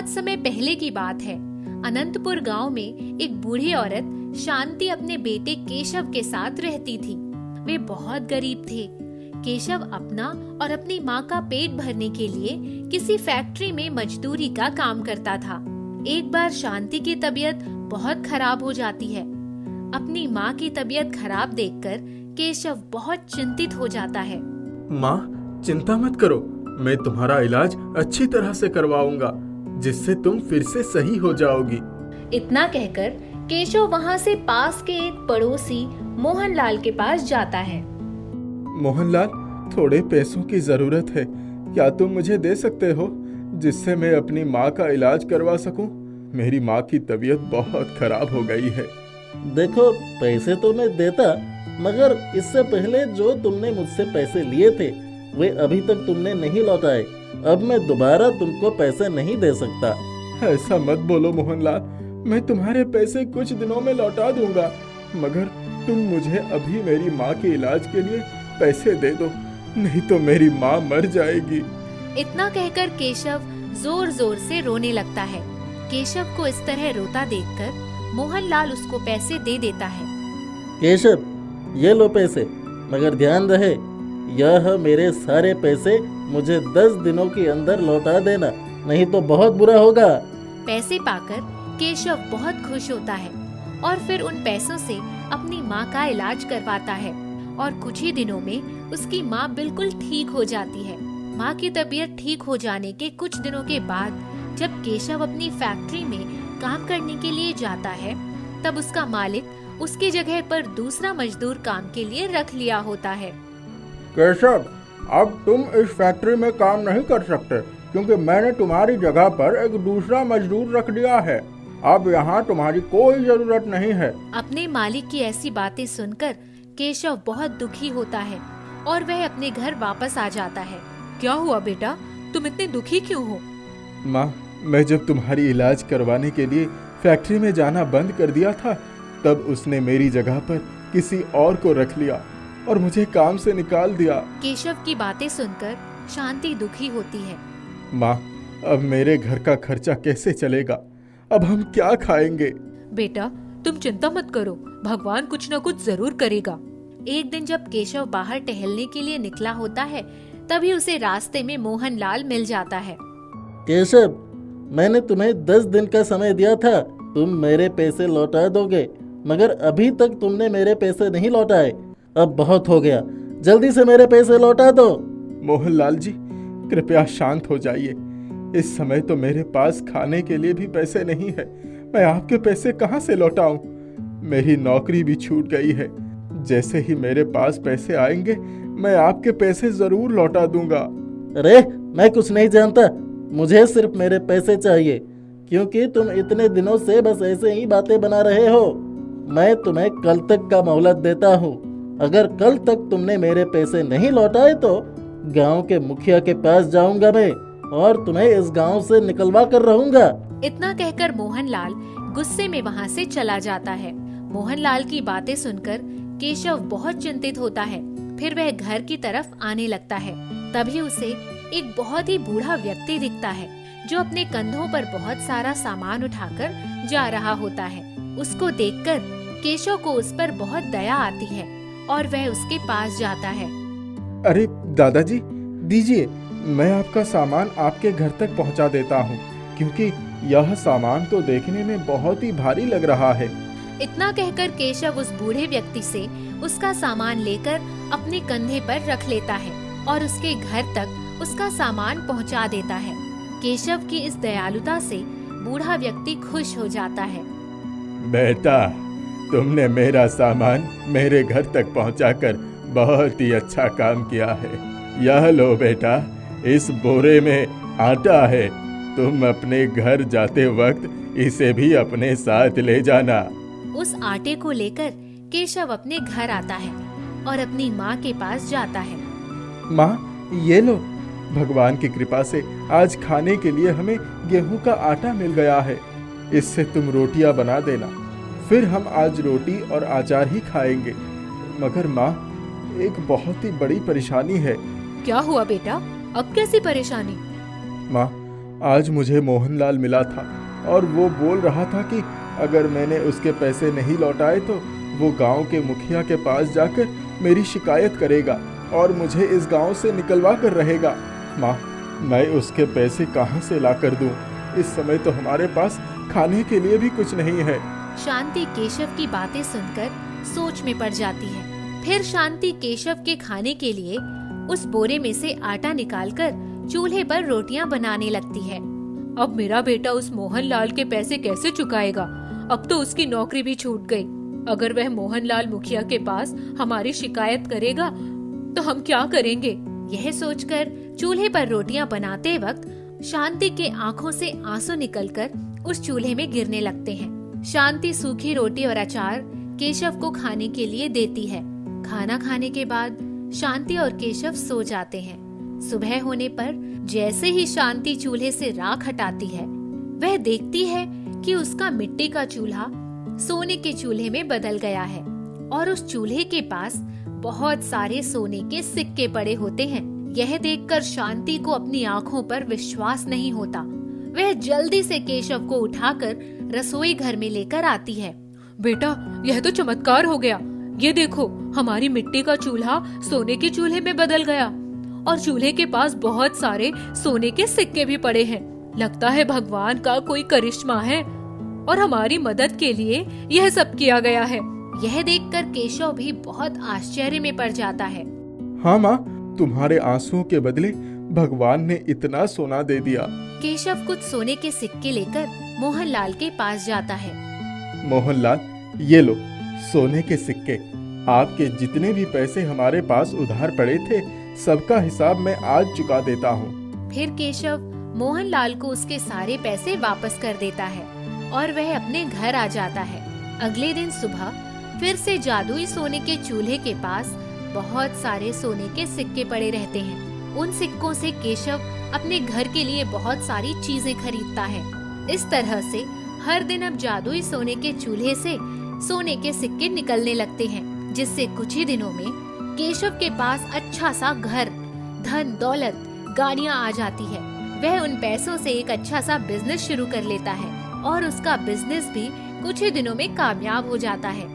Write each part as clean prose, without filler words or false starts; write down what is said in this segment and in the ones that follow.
समय पहले की बात है। अनंतपुर गांव में एक बूढ़ी औरत शांति अपने बेटे केशव के साथ रहती थी। वे बहुत गरीब थे। केशव अपना और अपनी माँ का पेट भरने के लिए किसी फैक्ट्री में मजदूरी का काम करता था। एक बार शांति की तबीयत बहुत खराब हो जाती है। अपनी माँ की तबीयत खराब देखकर केशव बहुत चिंतित हो जाता है। माँ, चिंता मत करो, मैं तुम्हारा इलाज अच्छी तरह से करवाऊंगा, जिससे तुम फिर से सही हो जाओगी। इतना कहकर केशव वहाँ से पास के एक पड़ोसी मोहनलाल के पास जाता है। मोहनलाल, थोड़े पैसों की जरूरत है, क्या तुम मुझे दे सकते हो, जिससे मैं अपनी माँ का इलाज करवा सकूं? मेरी माँ की तबीयत बहुत खराब हो गई है। देखो, पैसे तो मैं देता, मगर इससे पहले जो तुमने मुझसे पैसे लिए थे वे अभी तक तुमने नहीं लौटाए। अब मैं दोबारा तुमको पैसे नहीं दे सकता। ऐसा मत बोलो मोहनलाल, मैं तुम्हारे पैसे कुछ दिनों में लौटा दूंगा, मगर तुम मुझे अभी मेरी माँ के इलाज के लिए पैसे दे दो, नहीं तो मेरी माँ मर जाएगी। इतना कहकर केशव जोर जोर से रोने लगता है। केशव को इस तरह रोता देखकर मोहनलाल उसको पैसे दे देता है। केशव, ये लो पैसे, मगर ध्यान रहे यह मेरे सारे पैसे मुझे 10 दिनों के अंदर लौटा देना, नहीं तो बहुत बुरा होगा। पैसे पाकर केशव बहुत खुश होता है और फिर उन पैसों से अपनी माँ का इलाज करवाता है और कुछ ही दिनों में उसकी माँ बिल्कुल ठीक हो जाती है। माँ की तबीयत ठीक हो जाने के कुछ दिनों के बाद जब केशव अपनी फैक्ट्री में काम करने के लिए जाता है, तब उसका मालिक उसकी जगह पर दूसरा मजदूर काम के लिए रख लिया होता है। केशव, अब तुम इस फैक्ट्री में काम नहीं कर सकते, क्योंकि मैंने तुम्हारी जगह पर एक दूसरा मजदूर रख दिया है। अब यहाँ तुम्हारी कोई जरूरत नहीं है। अपने मालिक की ऐसी बातें सुनकर केशव बहुत दुखी होता है और वह अपने घर वापस आ जाता है। क्या हुआ बेटा, तुम इतने दुखी क्यों हो? माँ, मैं जब तुम्हारी इलाज करवाने के लिए फैक्ट्री में जाना बंद कर दिया था, तब उसने मेरी जगह पर किसी और को रख लिया और मुझे काम से निकाल दिया। केशव की बातें सुनकर शांति दुखी होती है। माँ, अब मेरे घर का खर्चा कैसे चलेगा? अब हम क्या खाएंगे? बेटा, तुम चिंता मत करो, भगवान कुछ न कुछ जरूर करेगा। एक दिन जब केशव बाहर टहलने के लिए निकला होता है, तभी उसे रास्ते में मोहनलाल मिल जाता है। केशव, मैंने तुम्हें 10 दिन का समय दिया था, तुम मेरे पैसे लौटा दोगे, मगर अभी तक तुमने मेरे पैसे नहीं लौटाए। अब बहुत हो गया, जल्दी से मेरे पैसे लौटा दो। मोहनलाल जी, कृपया शांत हो जाइए। इस समय तो मेरे पास खाने के लिए भी पैसे नहीं है। मैं आपके पैसे कहाँ से लौटाऊं? मेरी नौकरी भी छूट गई है। जैसे ही मेरे पास पैसे आएंगे, मैं आपके पैसे जरूर लौटा दूंगा। अरे, मैं कुछ नहीं जानता, मुझे सिर्फ मेरे पैसे चाहिए, क्योंकि तुम इतने दिनों से बस ऐसे ही बातें बना रहे हो। मैं तुम्हें कल तक का मोहलत देता हूँ। अगर कल तक तुमने मेरे पैसे नहीं लौटाए तो गांव के मुखिया के पास जाऊंगा मैं और तुम्हें इस गांव से निकलवा कर रहूंगा। इतना कहकर मोहनलाल गुस्से में वहाँ से चला जाता है। मोहनलाल की बातें सुनकर केशव बहुत चिंतित होता है। फिर वह घर की तरफ आने लगता है। तभी उसे एक बहुत ही बूढ़ा व्यक्ति दिखता है, जो अपने कंधों पर बहुत सारा सामान उठाकर जा रहा होता है। उसको देखकर केशव को उस पर बहुत दया आती है और वह उसके पास जाता है। अरे दादाजी, दीजिए, मैं आपका सामान आपके घर तक पहुंचा देता हूं, क्योंकि यह सामान तो देखने में बहुत ही भारी लग रहा है। इतना कहकर केशव उस बूढ़े व्यक्ति से उसका सामान लेकर अपने कंधे पर रख लेता है और उसके घर तक उसका सामान पहुंचा देता है। केशव की इस दयालुता से बूढ़ा व्यक्ति खुश हो जाता है। बेटा, तुमने मेरा सामान मेरे घर तक पहुंचाकर बहुत ही अच्छा काम किया है। यह लो बेटा, इस बोरे में आटा है। तुम अपने घर जाते वक्त इसे भी अपने साथ ले जाना। उस आटे को लेकर केशव अपने घर आता है और अपनी माँ के पास जाता है। माँ, ये लो, भगवान की कृपा से आज खाने के लिए हमें गेहूं का आटा मिल गया है। इससे तुम रोटियां बना देना, फिर हम आज रोटी और अचार ही खाएंगे। मगर माँ, एक बहुत ही बड़ी परेशानी है। क्या हुआ बेटा, अब कैसी परेशानी? माँ, आज मुझे मोहनलाल मिला था और वो बोल रहा था कि अगर मैंने उसके पैसे नहीं लौटाए तो वो गांव के मुखिया के पास जाकर मेरी शिकायत करेगा और मुझे इस गांव से निकलवा कर रहेगा। माँ, मैं उसके पैसे कहाँ से ला कर दूँ? इस समय तो हमारे पास खाने के लिए भी कुछ नहीं है। शांति केशव की बातें सुनकर सोच में पड़ जाती है। फिर शांति केशव के खाने के लिए उस बोरे में से आटा निकालकर चूल्हे पर रोटियां बनाने लगती है। अब मेरा बेटा उस मोहनलाल के पैसे कैसे चुकाएगा? अब तो उसकी नौकरी भी छूट गई। अगर वह मोहनलाल मुखिया के पास हमारी शिकायत करेगा तो हम क्या करेंगे? यह सोचकर चूल्हे पर रोटियां बनाते वक्त शांति के आंखों से आंसू निकलकर उस चूल्हे में गिरने लगते हैं। शांति सूखी रोटी और अचार केशव को खाने के लिए देती है। खाना खाने के बाद शांति और केशव सो जाते हैं। सुबह होने पर जैसे ही शांति चूल्हे से राख हटाती है, वह देखती है कि उसका मिट्टी का चूल्हा सोने के चूल्हे में बदल गया है और उस चूल्हे के पास बहुत सारे सोने के सिक्के पड़े होते हैं। यह देखकर शांति को अपनी आंखों पर विश्वास नहीं होता। वह जल्दी से केशव को उठाकर रसोई घर में लेकर आती है। बेटा, यह तो चमत्कार हो गया। ये देखो, हमारी मिट्टी का चूल्हा सोने के चूल्हे में बदल गया और चूल्हे के पास बहुत सारे सोने के सिक्के भी पड़े हैं। लगता है भगवान का कोई करिश्मा है और हमारी मदद के लिए यह सब किया गया है। यह देखकर केशव भी बहुत आश्चर्य में पड़ जाता है। हाँ माँ, तुम्हारे आंसुओं के बदले भगवान ने इतना सोना दे दिया। केशव कुछ सोने के सिक्के लेकर मोहनलाल के पास जाता है। मोहनलाल, ये लो सोने के सिक्के। आपके जितने भी पैसे हमारे पास उधार पड़े थे, सबका हिसाब मैं आज चुका देता हूँ। फिर केशव मोहनलाल को उसके सारे पैसे वापस कर देता है और वह अपने घर आ जाता है। अगले दिन सुबह फिर से जादुई सोने के चूल्हे के पास बहुत सारे सोने के सिक्के पड़े रहते हैं। उन सिक्कों से केशव अपने घर के लिए बहुत सारी चीजें खरीदता है। इस तरह से हर दिन अब जादुई सोने के चूल्हे से सोने के सिक्के निकलने लगते हैं, जिससे कुछ ही दिनों में केशव के पास अच्छा सा घर, धन दौलत, गाड़ियाँ आ जाती है। वह उन पैसों से एक अच्छा सा बिजनेस शुरू कर लेता है और उसका बिजनेस भी कुछ ही दिनों में कामयाब हो जाता है,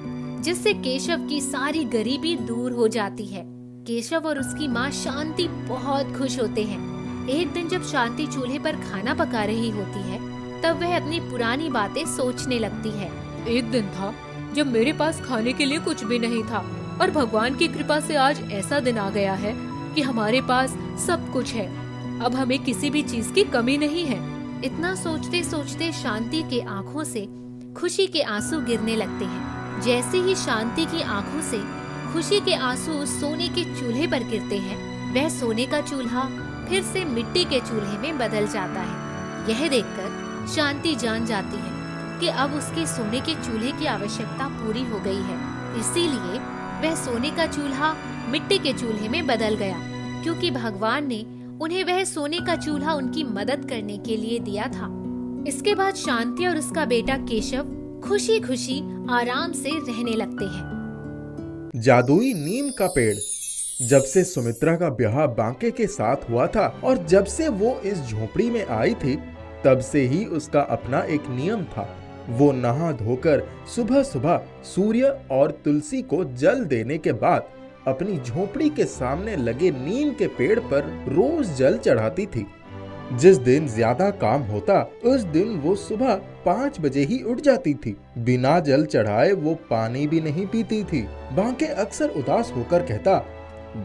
जिससे केशव की सारी गरीबी दूर हो जाती है। केशव और उसकी माँ शांति बहुत खुश होते हैं। एक दिन जब शांति चूल्हे पर खाना पका रही होती है, तब वह अपनी पुरानी बातें सोचने लगती है। एक दिन था जब मेरे पास खाने के लिए कुछ भी नहीं था और भगवान की कृपा से आज ऐसा दिन आ गया है कि हमारे पास सब कुछ है। अब हमें किसी भी चीज की कमी नहीं है। इतना सोचते सोचते शांति के आंखों से खुशी के आंसू गिरने लगते हैं। जैसे ही शांति की आंखों से खुशी के आंसू उस सोने के चूल्हे पर गिरते हैं, वह सोने का चूल्हा फिर से मिट्टी के चूल्हे में बदल जाता है। यह देखकर शांति जान जाती है कि अब उसके सोने के चूल्हे की आवश्यकता पूरी हो गई है। इसीलिए वह सोने का चूल्हा मिट्टी के चूल्हे में बदल गया, क्योंकि भगवान ने उन्हें वह सोने का चूल्हा उनकी मदद करने के लिए दिया था। इसके बाद शांति और उसका बेटा केशव खुशी खुशी आराम से रहने लगते हैं। जादुई नीम का पेड़। जब से सुमित्रा का ब्याह बांके के साथ हुआ था और जब से वो इस झोपड़ी में आई थी, तब से ही उसका अपना एक नियम था। वो नहा धोकर सुबह सुबह सूर्य और तुलसी को जल देने के बाद अपनी झोपड़ी के सामने लगे नीम के पेड़ पर रोज जल चढ़ाती थी। जिस दिन ज्यादा काम होता, उस दिन वो सुबह 5 बजे ही उठ जाती थी। बिना जल चढ़ाए वो पानी भी नहीं पीती थी। बांके अक्सर उदास होकर कहता,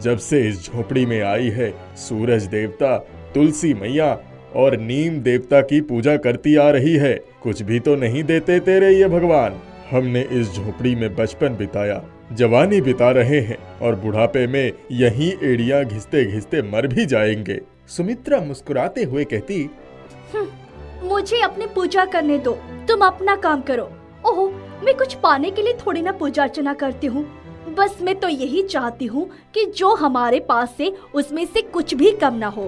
जब से इस झोपड़ी में आई है, सूरज देवता, तुलसी मैया और नीम देवता की पूजा करती आ रही है। कुछ भी तो नहीं देते तेरे ये भगवान। हमने इस झोपड़ी में बचपन बिताया, जवानी बिता रहे हैं और बुढ़ापे में यहीं एड़ियां घिसते घिसते मर भी जाएंगे। सुमित्रा मुस्कुराते हुए कहती, मुझे अपनी पूजा करने दो, तुम अपना काम करो। ओहो, मैं कुछ पाने के लिए थोड़ी ना पूजा अर्चना करती हूँ। बस मैं तो यही चाहती हूँ कि जो हमारे पास से उसमें से कुछ भी कम ना हो।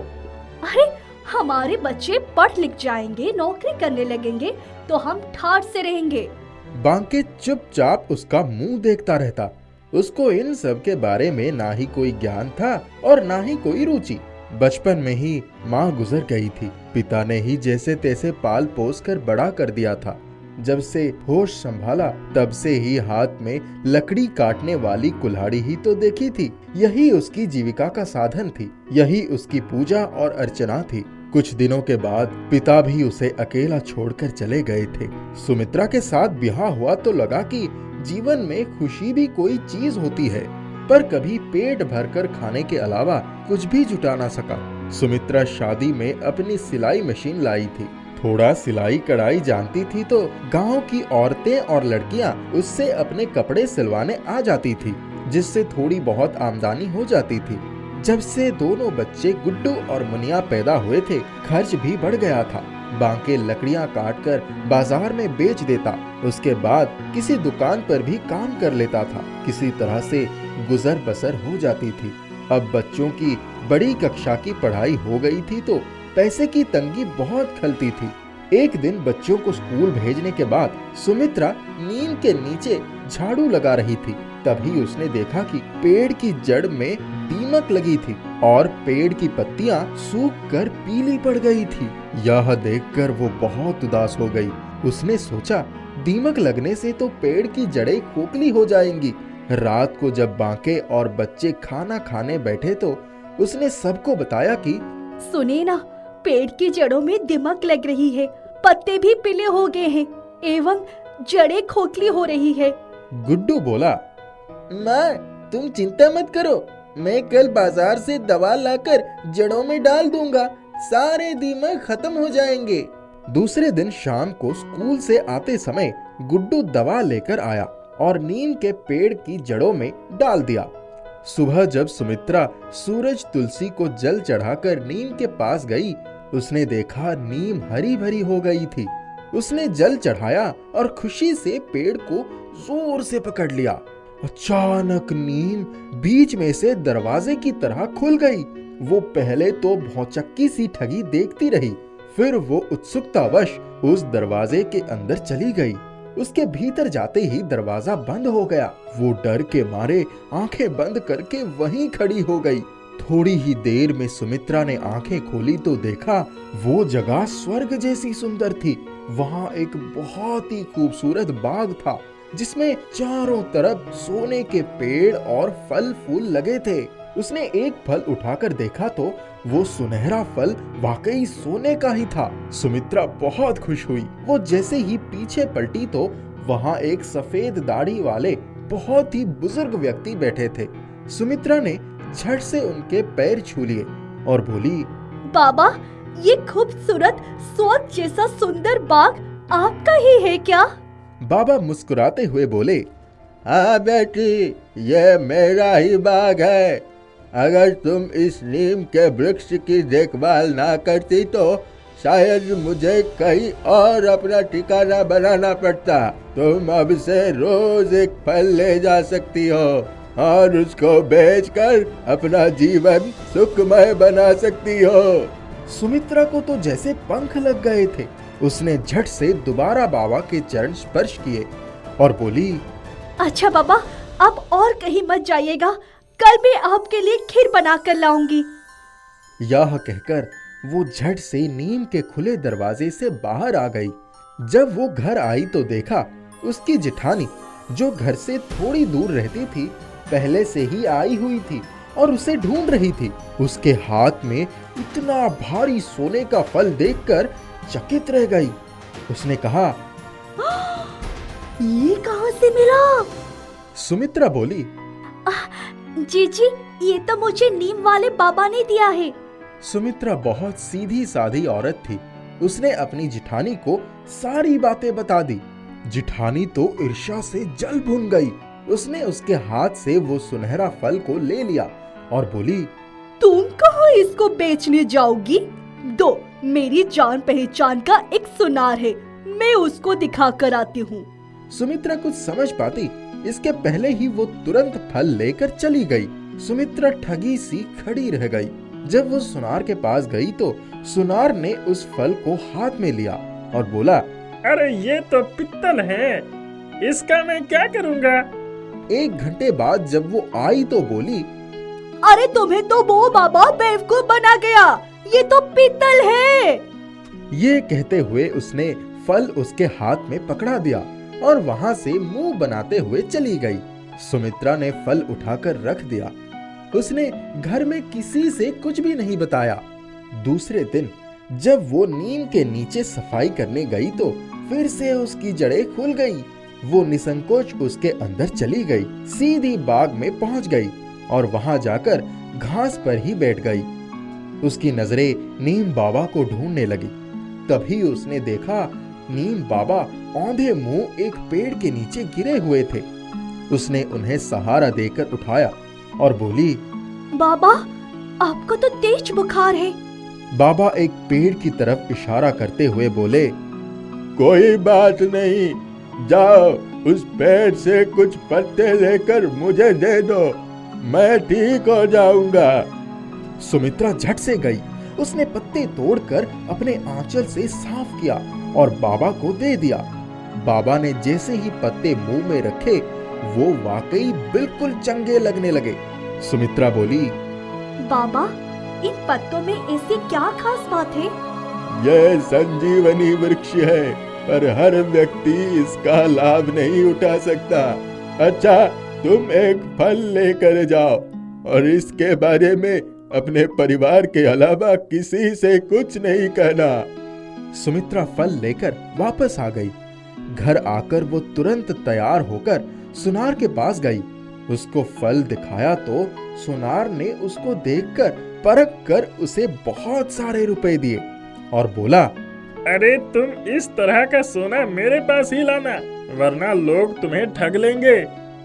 अरे, हमारे बच्चे पढ़ लिख जाएंगे, नौकरी करने लगेंगे तो हम ठाठ से रहेंगे। बांके चुपचाप उसका मुंह देखता रहता। उसको इन सब के बारे में ना ही कोई ज्ञान था और ना ही कोई रुचि। बचपन में ही माँ गुजर गई थी। पिता ने ही जैसे तैसे पाल पोस कर बड़ा कर दिया था। जब से होश संभाला तब से ही हाथ में लकड़ी काटने वाली कुल्हाड़ी ही तो देखी थी। यही उसकी जीविका का साधन थी, यही उसकी पूजा और अर्चना थी। कुछ दिनों के बाद पिता भी उसे अकेला छोड़कर चले गए थे। सुमित्रा के साथ ब्याह हुआ तो लगा कि जीवन में खुशी भी कोई चीज होती है, पर कभी पेट भरकर खाने के अलावा कुछ भी जुटा ना सका। सुमित्रा शादी में अपनी सिलाई मशीन लाई थी। थोड़ा सिलाई कढ़ाई जानती थी तो गांव की औरतें और लड़कियां उससे अपने कपड़े सिलवाने आ जाती थी, जिससे थोड़ी बहुत आमदनी हो जाती थी। जब से दोनों बच्चे गुड्डू और मुनिया पैदा हुए थे, खर्च भी बढ़ गया था। बांके लकड़ियां काटकर बाजार में बेच देता, उसके बाद किसी दुकान पर भी काम कर लेता था। किसी तरह से गुजर बसर हो जाती थी। अब बच्चों की बड़ी कक्षा की पढ़ाई हो गई थी तो पैसे की तंगी बहुत खलती थी। एक दिन बच्चों को स्कूल भेजने के बाद सुमित्रा नीम के नीचे झाड़ू लगा रही थी। तभी उसने देखा कि पेड़ की जड़ में दीमक लगी थी और पेड़ की पत्तियां सूख कर पीली पड़ गई थी। यह देखकर वो बहुत उदास हो गई। उसने सोचा, दीमक लगने से तो पेड़ की जड़ें खोखली हो जाएंगी। रात को जब बांके और बच्चे खाना खाने बैठे तो उसने सबको बताया कि सुने ना, पेड़ की जड़ों में दीमक लग रही है, पत्ते भी पीले हो गए हैं एवं जड़ें खोखली हो रही है। गुड्डू बोला, माँ तुम चिंता मत करो, मैं कल बाजार से दवा लाकर जड़ों में डाल दूंगा, सारे दीमक खत्म हो जाएंगे। दूसरे दिन शाम को स्कूल से आते समय गुड्डू दवा लेकर आया और नीम के पेड़ की जड़ों में डाल दिया। सुबह जब सुमित्रा सूरज तुलसी को जल चढ़ाकर नीम के पास गई, उसने देखा नीम हरी भरी हो गई थी। उसने जल चढ़ाया और खुशी से पेड़ को जोर से पकड़ लिया। अचानक नीम बीच में से दरवाजे की तरह खुल गई। वो पहले तो भौचक्की सी ठगी देखती रही, फिर वो उत्सुकतावश उस दरवाजे के अंदर चली गई। उसके भीतर जाते ही दरवाजा बंद हो गया। वो डर के मारे आंखें बंद करके वहीं खड़ी हो गई। थोड़ी ही देर में सुमित्रा ने आंखें खोली तो देखा वो जगह स्वर्ग जैसी सुंदर थी। वहां एक बहुत ही खूबसूरत बाग था, जिसमें चारों तरफ सोने के पेड़ और फल फूल लगे थे। उसने एक फल उठाकर देखा तो वो सुनहरा फल वाकई सोने का ही था। सुमित्रा बहुत खुश हुई। वो जैसे ही पीछे पलटी तो वहां एक सफेद दाढ़ी वाले बहुत ही बुजुर्ग व्यक्ति बैठे थे। सुमित्रा ने झट से उनके पैर छू लिए और बोली, बाबा, ये खूबसूरत स्वर्ग जैसा सुंदर बाग आपका ही है क्या? बाबा मुस्कुराते हुए बोले, हाँ बेटी, ये मेरा ही बाग है। अगर तुम इस नीम के वृक्ष की देखभाल ना करती तो शायद मुझे कहीं और अपना ठिकाना बनाना पड़ता। तुम अब से रोज एक फल ले जा सकती हो और उसको बेचकर अपना जीवन सुखमय बना सकती हो। सुमित्रा को तो जैसे पंख लग गए थे। उसने झट से दोबारा बाबा के चरण स्पर्श किए और बोली, अच्छा बाबा, अब और कहीं मत जाइएगा, कल मैं आपके लिए खीर बना कर लाऊंगी। यह कहकर वो झट से नीम के खुले दरवाजे से बाहर आ गई। जब वो घर आई तो देखा उसकी जेठानी, जो घर से थोड़ी दूर रहती थी, पहले से ही आई हुई थी और उसे ढूंढ रही थी। उसके हाथ में इतना भारी सोने का फल देखकर चकित रह गई। उसने कहा, ये कहाँ से मिला? सुमित्रा बोली, जी, ये तो मुझे नीम वाले बाबा ने दिया है। सुमित्रा बहुत सीधी साधी औरत थी। उसने अपनी जिठानी को सारी बातें बता दी। जिठानी तो ईर्ष्या से जल भुन गई। उसने उसके हाथ से वो सुनहरा फल को ले लिया और बोली, तुम कहाँ इसको बेचने जाओगी? दो, मेरी जान पहचान का एक सुनार है, मैं उसको दिखा कर आती हूँ। सुमित्रा कुछ समझ पाती इसके पहले ही वो तुरंत फल लेकर चली गई। सुमित्रा ठगी सी खड़ी रह गई। जब वो सुनार के पास गई तो सुनार ने उस फल को हाथ में लिया और बोला, अरे ये तो पित्तल है, इसका मैं क्या करूँगा? 1 घंटे बाद जब वो आई तो बोली, अरे तुम्हें तो वो बाबा बेवकूफ बना गया, ये तो पीतल है। ये कहते हुए उसने फल उसके हाथ में पकड़ा दिया और वहां से मुंह बनाते हुए चली गई। सुमित्रा ने फल उठाकर रख दिया। उसने घर में किसी से कुछ भी नहीं बताया। दूसरे दिन जब वो नीम के नीचे सफाई करने गई तो फिर से उसकी जड़ें खुल गई। वो निसंकोच उसके अंदर चली गई, सीधी बाग में पहुंच गई और वहां जाकर घास पर ही बैठ गई। उसकी नजरें नीम बाबा को ढूंढने लगी। तभी उसने देखा नीम बाबा औंधे मुंह एक पेड़ के नीचे गिरे हुए थे। उसने उन्हें सहारा देकर उठाया और बोली, बाबा, आपको तो तेज बुखार है। बाबा एक पेड़ की तरफ इशारा करते हुए बोले, कोई बात नहीं, जाओ उस पेड़ से कुछ पत्ते लेकर मुझे दे दो, मैं ठीक हो जाऊंगा। सुमित्रा झट से गई। उसने पत्ते तोड़कर अपने आंचल से साफ किया और बाबा को दे दिया। बाबा ने जैसे ही पत्ते मुंह में रखे वो वाकई बिल्कुल चंगे लगने लगे। सुमित्रा बोली, बाबा, इन पत्तों में ऐसी क्या खास बात है? यह संजीवनी वृक्ष है, पर हर व्यक्ति इसका लाभ नहीं उठा सकता। अच्छा, तुम एक फल लेकर जाओ और इसके बारे में अपने परिवार के अलावा किसी से कुछ नहीं कहना। सुमित्रा फल लेकर वापस आ गई। घर आकर वो तुरंत तैयार होकर सुनार के पास गई। उसको फल दिखाया तो सुनार ने उसको देखकर परख कर उसे बहुत सारे रुपए दिए और बोला, अरे तुम इस तरह का सोना मेरे पास ही लाना, वरना लोग तुम्हें ठग लेंगे।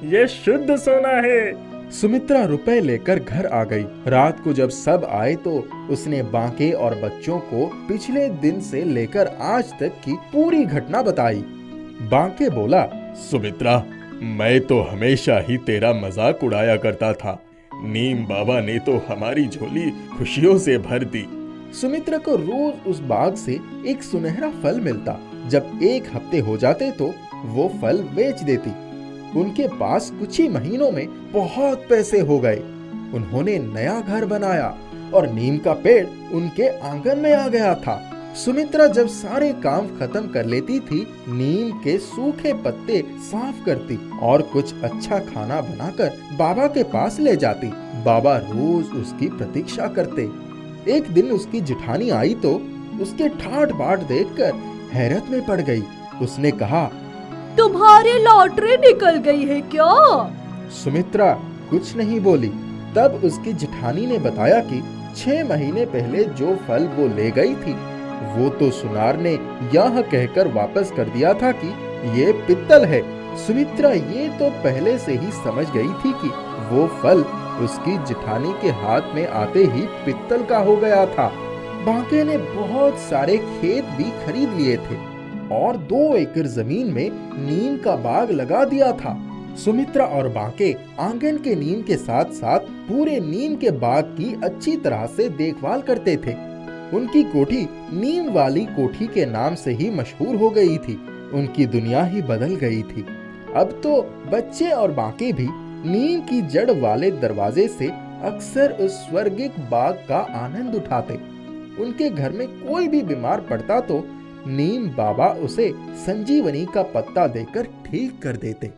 ये शुद्ध सोना है। सुमित्रा रुपए लेकर घर आ गई। रात को जब सब आए तो उसने बांके और बच्चों को पिछले दिन से लेकर आज तक की पूरी घटना बताई। बांके बोला, सुमित्रा, मैं तो हमेशा ही तेरा मजाक उड़ाया करता था। नीम बाबा ने तो हमारी झोली खुशियों से भर दी। सुमित्रा को रोज उस बाग से एक सुनहरा फल मिलता। जब एक हफ्ते हो जाते तो वो फल बेच देती। उनके पास कुछ ही महीनों में बहुत पैसे हो गए। उन्होंने नया घर बनाया और नीम का पेड़ उनके आंगन में आ गया था। सुमित्रा जब सारे काम खत्म कर लेती थी, नीम के सूखे पत्ते साफ करती और कुछ अच्छा खाना बनाकर बाबा के पास ले जाती। बाबा रोज उसकी प्रतीक्षा करते। एक दिन उसकी जिठानी आई तो उसके ठाट बाट देखकर हैरत में पड़ गई। उसने कहा, तुम्हारी लॉटरी निकल गई है क्या? सुमित्रा कुछ नहीं बोली। तब उसकी जिठानी ने बताया कि 6 महीने पहले जो फल वो ले गई थी वो तो सुनार ने यह कहकर वापस कर दिया था कि ये पित्तल है। सुमित्रा ये तो पहले से ही समझ गई थी कि वो फल उसकी जिठानी के हाथ में आते ही पित्तल का हो गया था। बांके ने बहुत सारे खेत भी खरीद लिए थे और 2 एकड़ जमीन में नीम का बाग लगा दिया था। सुमित्रा और बांके आंगन के नीम के साथ साथ पूरे नीम के बाग की अच्छी तरह से देखभाल करते थे। उनकी कोठी नीम वाली कोठी के नाम से ही मशहूर हो गई थी। उनकी दुनिया ही बदल गई थी। अब तो बच्चे और बांके भी नीम की जड़ वाले दरवाजे से अक्सर उस स्वर्गिक बाग का आनंद उठाते। उनके घर में कोई भी बीमार पड़ता तो नीम बाबा उसे संजीवनी का पत्ता देकर ठीक कर देते।